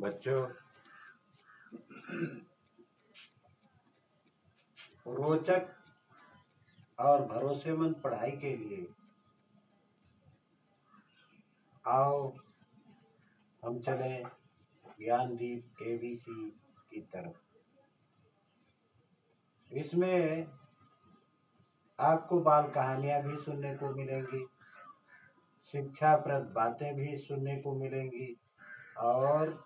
बच्चों, रोचक और भरोसेमंद पढ़ाई के लिए आओ हम चले ज्ञानदीप एबीसी की तरफ। इसमें आपको बाल कहानियां भी सुनने को मिलेंगी, शिक्षाप्रद बातें भी सुनने को मिलेंगी और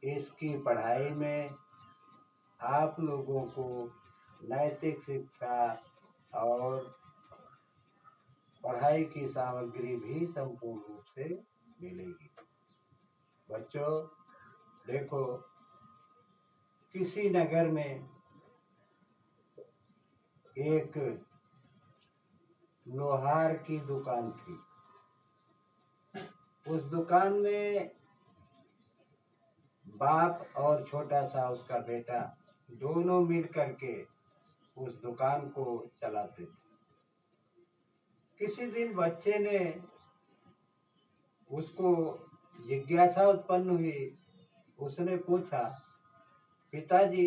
इसकी पढ़ाई में आप लोगों को नैतिक शिक्षा और पढ़ाई की सामग्री भी संपूर्ण रूप से मिलेगी। बच्चों देखो, किसी नगर में एक लोहार की दुकान थी। उस दुकान में बाप और छोटा सा उसका बेटा दोनों मिल करके उस दुकान को चलाते थे। किसी दिन बच्चे ने उसको जिज्ञासा उत्पन्न हुई। उसने पूछा, पिताजी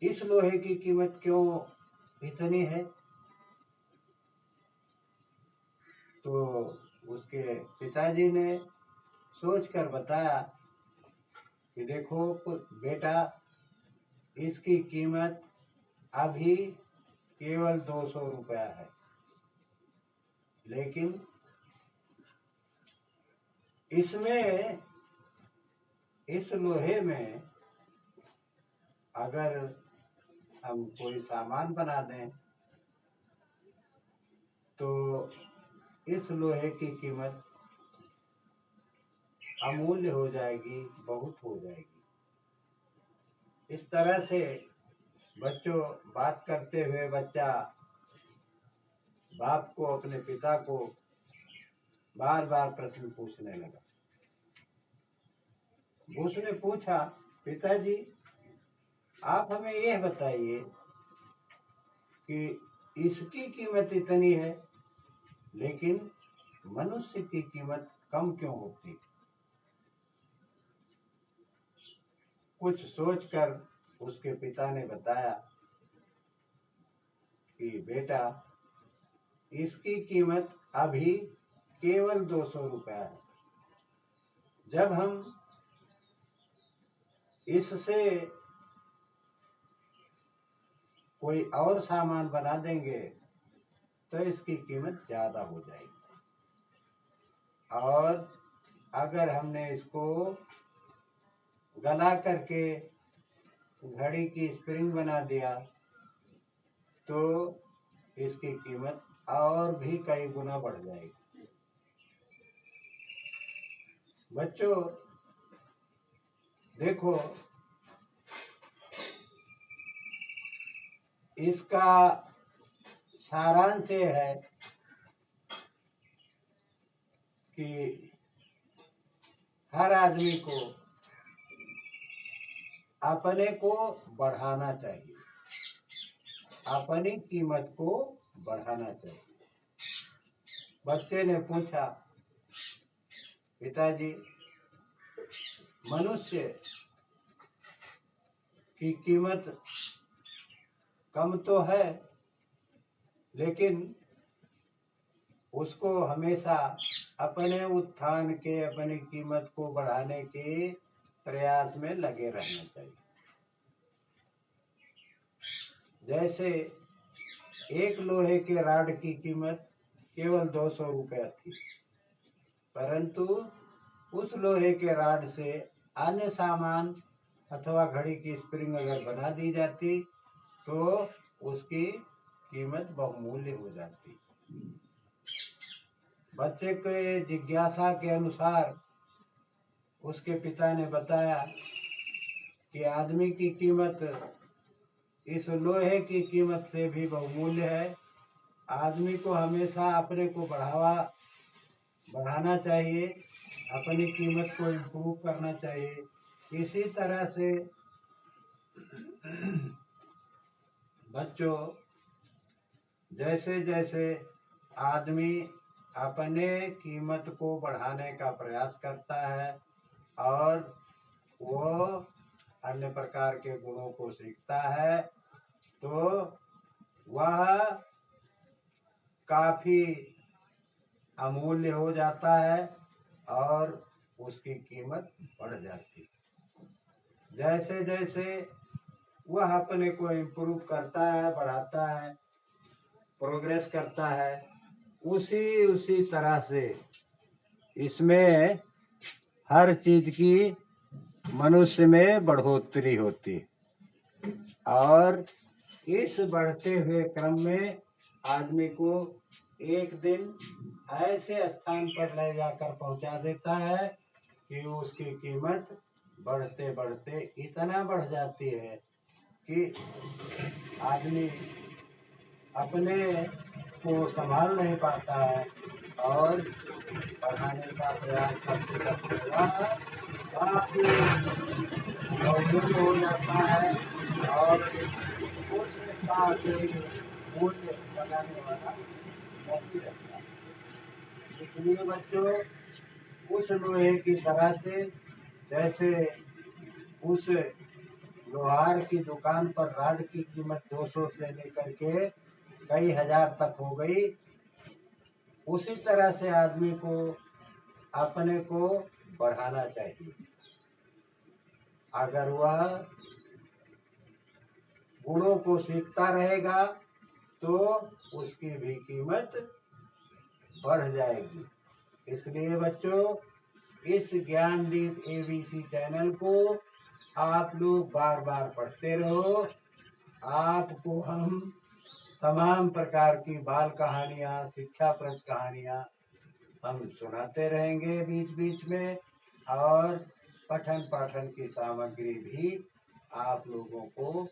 इस लोहे की कीमत क्यों इतनी है? तो उसके पिताजी ने सोचकर बताया कि देखो बेटा, इसकी कीमत अभी केवल 200 रुपया है, लेकिन इसमें इस लोहे में अगर हम कोई सामान बना दें तो इस लोहे की कीमत अमूल्य हो जाएगी, बहुत हो जाएगी। इस तरह से बच्चों बात करते हुए बच्चा बाप को, अपने पिता को बार बार प्रश्न पूछने लगा। उसने पूछा, पिताजी आप हमें यह बताइए कि इसकी कीमत इतनी है लेकिन मनुष्य की कीमत कम क्यों होती? कुछ सोचकर उसके पिता ने बताया कि बेटा, इसकी कीमत अभी केवल 200 रुपया है। जब हम इससे कोई और सामान बना देंगे तो इसकी कीमत ज्यादा हो जाएगी, और अगर हमने इसको गला करके घड़ी की स्प्रिंग बना दिया तो इसकी कीमत और भी कई गुना बढ़ जाएगी। बच्चों देखो, इसका सारांश ये है कि हर आदमी को अपने को बढ़ाना चाहिए, अपनी कीमत को बढ़ाना चाहिए। बच्चे ने पूछा, पिताजी मनुष्य की कीमत कम तो है, लेकिन उसको हमेशा अपने उत्थान के, अपनी कीमत को बढ़ाने के प्रयास में लगे रहना चाहिए। जैसे एक लोहे के राड की कीमत केवल 200 रुपया थी, परंतु उस लोहे के राड से अन्य सामान अथवा घड़ी की स्प्रिंग अगर बना दी जाती तो उसकी कीमत बहुमूल्य हो जाती। बच्चे के जिज्ञासा के अनुसार उसके पिता ने बताया कि आदमी की कीमत इस लोहे की कीमत से भी बहुमूल्य है। आदमी को हमेशा अपने को बढ़ाना चाहिए, अपनी कीमत को इम्प्रूव करना चाहिए। इसी तरह से बच्चों, जैसे जैसे आदमी अपने कीमत को बढ़ाने का प्रयास करता है और वो अन्य प्रकार के गुणों को सीखता है, तो वह काफी अमूल्य हो जाता है और उसकी कीमत बढ़ जाती है। जैसे जैसे वह अपने को इम्प्रूव करता है, बढ़ाता है, प्रोग्रेस करता है, उसी उसी तरह से इसमें हर चीज की मनुष्य में बढ़ोतरी होती है और इस बढ़ते हुए क्रम में आदमी को एक दिन ऐसे स्थान पर ले जाकर पहुंचा देता है कि उसकी कीमत बढ़ते बढ़ते इतना बढ़ जाती है कि आदमी अपने को संभाल नहीं पाता है और बढ़ाने का प्रयास करते करते वह काफी हो जाता है और उसका मूल्य लगाने वाला नहीं रहता है। इसलिए बच्चों, उस लोहे की तरह से, जैसे उस लोहार की दुकान पर राड की कीमत 200 से लेकर के कई हजार तक हो गई, उसी तरह से आदमी को अपने को बढ़ाना चाहिए। अगर वह गुणों को सीखता रहेगा तो उसकी भी कीमत बढ़ जाएगी। इसलिए बच्चों, इस ज्ञानदीप ABC चैनल को आप लोग बार बार पढ़ते रहो। आपको हम तमाम प्रकार की बाल कहानियाँ, शिक्षाप्रद कहानियाँ हम सुनाते रहेंगे बीच बीच में, और पठन पाठन की सामग्री भी आप लोगों को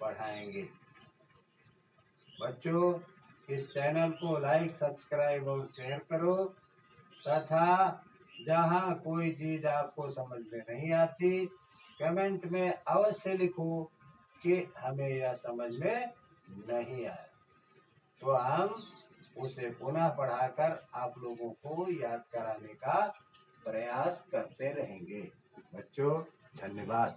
पढ़ाएंगे। बच्चों, इस चैनल को लाइक, सब्सक्राइब और शेयर करो तथा जहाँ कोई चीज आपको समझ में नहीं आती, कमेंट में अवश्य लिखो कि हमें यह समझ में नहीं आया, तो हम उसे पुनः पढ़ाकर आप लोगों को याद कराने का प्रयास करते रहेंगे। बच्चों, धन्यवाद।